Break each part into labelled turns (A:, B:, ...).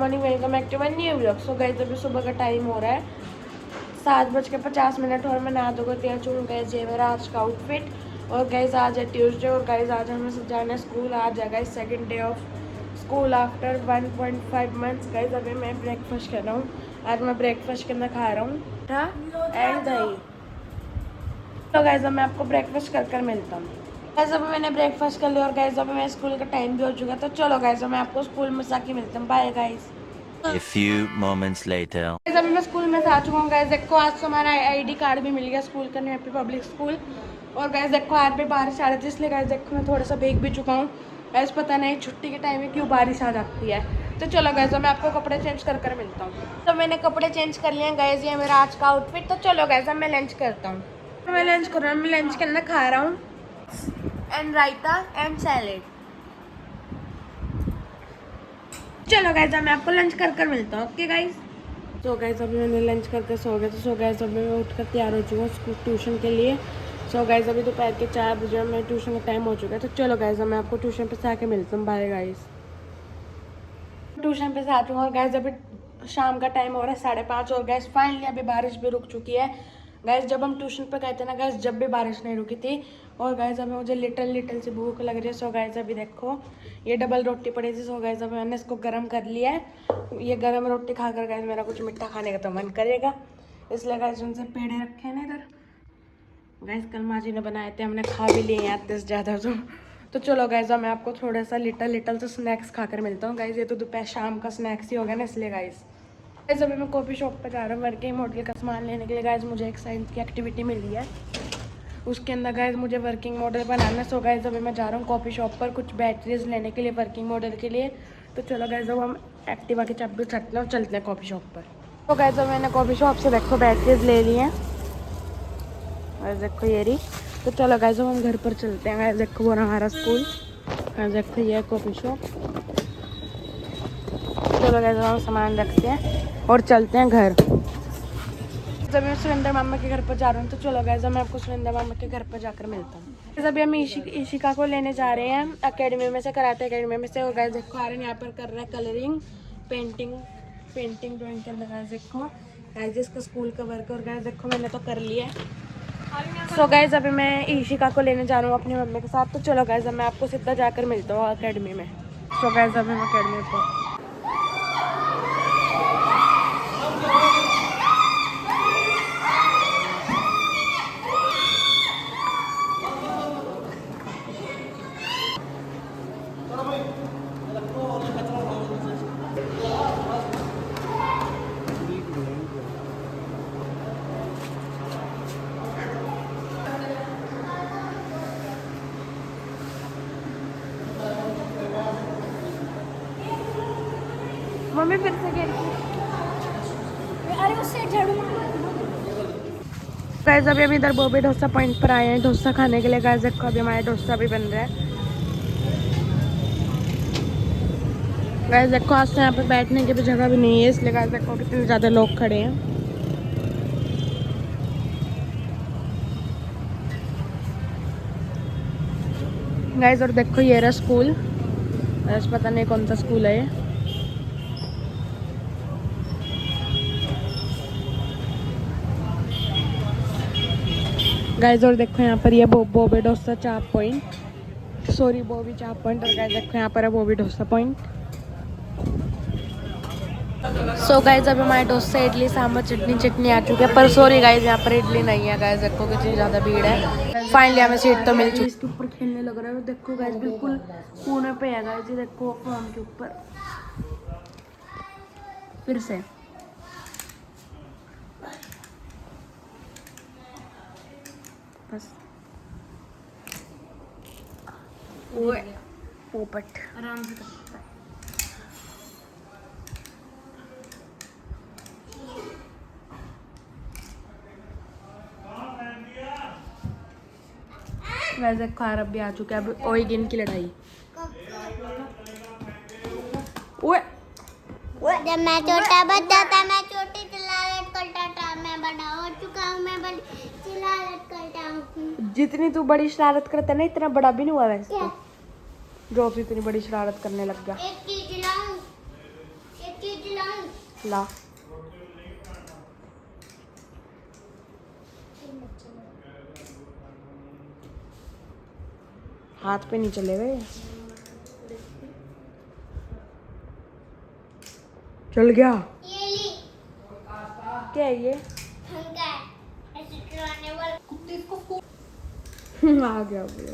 A: Morning, welcome back to my new vlog. So guys अभी सुबह का टाइम हो रहा है 7:50 और मैं नहा धोकर तैयार हूँ। गाइस ये मेरा आज का आउटफिट। और गाइस आज है ट्यूसडे और गाइस आज हमें सब जाना है स्कूल। आज है guys second day of school after 1.5 months. Guys अभी मैं ब्रेकफास्ट कर रहा हूँ। आज मैं ब्रेकफास्ट के अंदर खा रहा हूँ एंड दही। तो गाइस अब मैं आपको ब्रेकफास्ट कर मिलता हूँ। गाइस अभी मैंने ब्रेकफास्ट कर लिया और गाइस अभी मैं स्कूल का टाइम भी हो चुका। तो चलो गाइस मैं आपको स्कूल में जाके मिलता हूँ। Bye guys.
B: A few moments later.
A: Guys अभी मैं स्कूल में से आ चुका हूँ। गाइस देखो आज तो हमारा आईडी कार्ड भी मिल गया स्कूल का, हैप्पी पब्लिक स्कूल। और गाइस देखो आज भी बारिश आ रही थी, इसलिए गाइस देखो मैं थोड़ा सा भीग भी चुका हूँ। गाइस पता नहीं छुट्टी के टाइम में क्यों बारिश आ जाती है। तो चलो गाइस मैं आपको कपड़े चेंज कर मिलता हूँ। तो मैंने कपड़े चेंज कर लिए हैं गाइस, ये मेरा आज का आउटफिट। तो चलो गाइस मैं लंच करता हूँ। मैं लंच कर रहा हूँ, मैं लंच के अंदर खा रहा हूँ एंड रायता एंड सैलेड। चलो गाइस मैं आपको लंच कर मिलता हूँ। Okay guys. तो गाइस अभी मैंने लंच करके सो गया। तो सो गाइस अभी मैं उठकर तैयार हो चुका हूँ स्कूल ट्यूशन के लिए। सो गाइस अभी दोपहर के 4 बजे मैं ट्यूशन का टाइम हो चुका है। तो चलो गाइस मैं आपको ट्यूशन पे से आके मिलता हूँ। Bye guys. ट्यूशन पे से आ चुका हूँ और गाइस अभी शाम का टाइम हो रहा है 5:30 और गाइस फाइनली अभी बारिश भी रुक चुकी है। गाइस जब हम ट्यूशन पे गए थे ना गाइस, जब भी बारिश नहीं रुकी थी। और गाइस अभी मुझे लिटिल सी भूख लग रही है। सो गाइस अभी देखो ये डबल रोटी पड़ी थी। सो गाइस अभी मैंने इसको गर्म कर लिया है। ये गर्म रोटी खाकर गाइस मेरा कुछ मीठा खाने का तो मन करेगा, इसलिए गाइस उनसे पेड़े रखे हैं ना इधर। गाइस कल माँ जी ने बनाए थे, हमने खा भी लिए हैं इतने ज़्यादा। तो चलो गाइस मैं आपको थोड़ा सा लिटल से स्नैक्स खाकर मिलता हूँ। गाइस ये तो दोपहर शाम का स्नैक्स ही हो गया ना, इसलिए गाइस अभी मैं कॉफ़ी शॉप पर जा रहा हूँ वर्किंग मॉडल का सामान लेने के लिए। गाइस मुझे एक साइंस की एक्टिविटी मिली है, उसके अंदर गाइस मुझे वर्किंग मॉडल बनाना है। सो गाइस अभी मैं जा रहा हूँ कॉफ़ी शॉप पर कुछ बैटरीज लेने के लिए वर्किंग मॉडल के लिए। तो चलो गाइस अब हम एक्टिवा की चाबी उठाते हैं और चलते हैं कॉफ़ी शॉप पर। तो गाइस अब मैंने कॉफ़ी शॉप से देखो बैटरीज ले ली हैं और देखो ये रही। तो चलो गाइस अब हम घर पर चलते हैं। गाइस देखो वो हमारा स्कूल, गाइस देखो ये कॉफ़ी शॉप। चलो गाइस हम सामान रखते हैं और चलते हैं घर। जब मैं सुरेंद्र मामा के घर पर जा रहा हूँ। तो चलो गाइस मैं आपको सुरेंद्र मामा के घर पर जाकर मिलता हूँ। अभी हम ईशिका को लेने जा रहे हैं अकेडमी में से, कराटे अकेडमी में से। और गाइस देखो आर्यन यहाँ पर कर रहा है कलरिंग, पेंटिंग ड्राइंग के अंदर। गाइस देखो गाइस इसका स्कूल का वर्क। और गाइस देखो मैंने तो कर लिया है। सो गाइस अभी मैं ईशिका को लेने जा रहा हूँ अपनी मम्मी के साथ। तो चलो गाइस मैं आपको सीधा जाकर मिलता हूँ अकेडमी में। सो गाइस अभी मैं अकेडमी पर। मम्मी फिर से खेल। अरे उससे झाड़ू। गाइस अभी हम इधर बॉबी डोसा पॉइंट पर आए हैं डोसा खाने के लिए। गाइस देखो अभी हमारा डोसा भी बन रहा है। गाइस देखो आज तो यहाँ पे बैठने की भी जगह भी नहीं है, इसलिए गाइस देखो कितने ज़्यादा लोग खड़े हैं। गाइस और देखो ये रहा स्कूल, बस पता नहीं कौन सा स्कूल है ये। गाइस और देखो यहाँ पर ये बॉबी डोसा चाप पॉइंट, सॉरी बॉबी चाप पॉइंट। और गाइस देखो यहाँ पर है बॉबी डोसा पॉइंट। सो गाइस अभी हमारे डोसा इडली सांभर चटनी आ चुकी है। पर सॉरी गाइस यहाँ पर इडली नहीं है। गाइस देखो कितनी ज़्यादा भीड़ है। फाइनली हमें सीट तो मिल चुकी है। इसके ऊपर खेलने लग रहा है। देखो गाइस बिल्कुल कोने पे है गाइस, ये देखो फॉर्म के ऊपर। फिर से बस पोपट आराम से करता है। वैसे खारब भी आ चुका है। अब ओरिजिन की लड़ाई। ओए
C: जब मैं छोटा बच्चा था मैं छोटी चिल्लाहट करता था, मैं बड़ा हो चुका हूँ मैं बड़ी चिल्लाहट करता हूँ।
A: जितनी तू बड़ी शरारत करता है ना, इतना बड़ा भी नहीं हुआ वैसे तो। जो इतनी बड़ी शरारत करने लग गया।
C: एक चीज लाऊं, एक चीज लाऊं?
A: ला। हाथ पे नहीं चलेगा ये। चल गया।
C: ये ली
A: क्या है ये?
C: पंखा है, ऐसे चलाने वाला। कुत्ते को
A: आ गया भैया।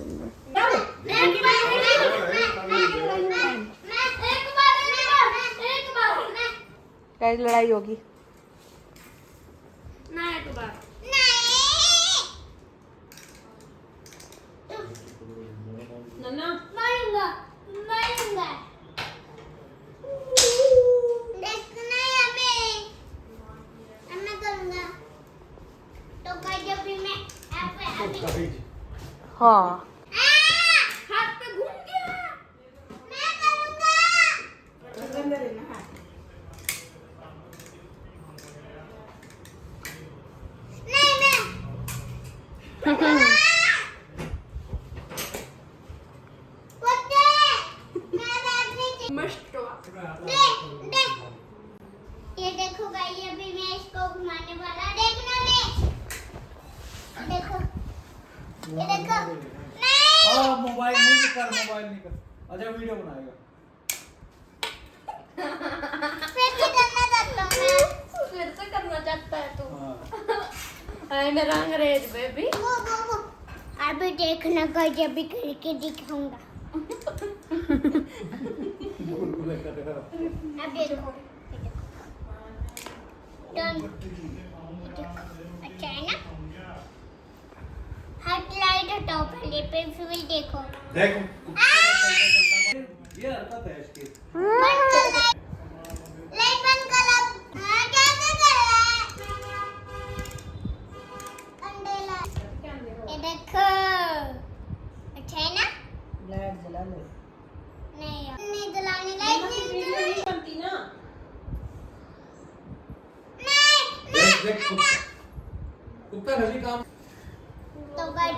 A: गाइस लड़ाई होगी।
C: मारूंगा मारूंगा। देखना है हमें, मैं करूंगा तो गाइस जब भी मैं अभी
A: हाँ
C: हाथ पे घूम गया। मैं करूंगा। नहीं मैं कुत्ते मैं मस्त देख देख ये देखो गाइस अभी मैं इसको घुमाने वाला देखना मैं देखो ये देखो नहीं
D: मोबाइल नहीं कर अच्छा वीडियो बनाएगा
C: फिर भी करना चाहता हूँ मैं
E: फिर से करना चाहता है तू
D: हाँ
E: आई मेरा अंग्रेज बेबी
C: वो अभी देखना गाइस अभी करके दिखाऊंगा। अब देखो डन अच्छा है ना। हाथ लाइट हटाओ पहले फिर देखो
D: देखो ये हरकत है इसकी
C: लाइट बंद कर अब। हाँ कैसे कर रहा है अंधेरा ये देखो अच्छा है ना।
E: लाइट जला ले
C: नहीं यार नहीं जलानी लाइट नहीं जलानी।
E: बनती ना
C: नहीं
D: देख देख कुत्ता नहीं काम
C: तो गाइस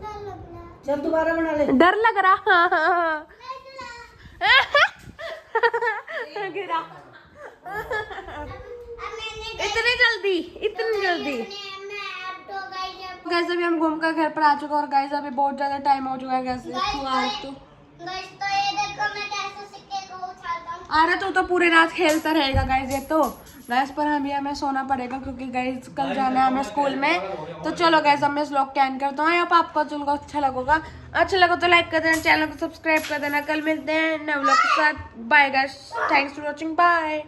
C: डर लग रहा
E: चल दोबारा बना ले
A: डर लग रहा।
C: नहीं जला
A: गिरा।
C: अब मैंने
A: इतनी जल्दी इतनी जल्दी।
C: मैं अब तो गाइस
A: गाइस अभी हम घूम कर घर पर आ चुके हैं और गाइस अभी बहुत ज्यादा टाइम हो चुका है। कैसे आज तो
C: गाइस तो ये देखो मैं कैसे सिक्के को उछालता हूँ।
A: अरे तू तो पूरी रात खेलता रहेगा गाइस ये तो। गाइस पर हमें सोना पड़ेगा क्योंकि गाइस कल जाना है हमें स्कूल में। तो चलो गाइस अब मैं इस व्लॉग को एंड करता हूँ। आप आपको चुनकर अच्छा लगा तो लाइक कर देना, चैनल को सब्सक्राइब कर देना। कल मिलते हैं नए व्लॉग के साथ। Bye guys, thanks for watching, bye.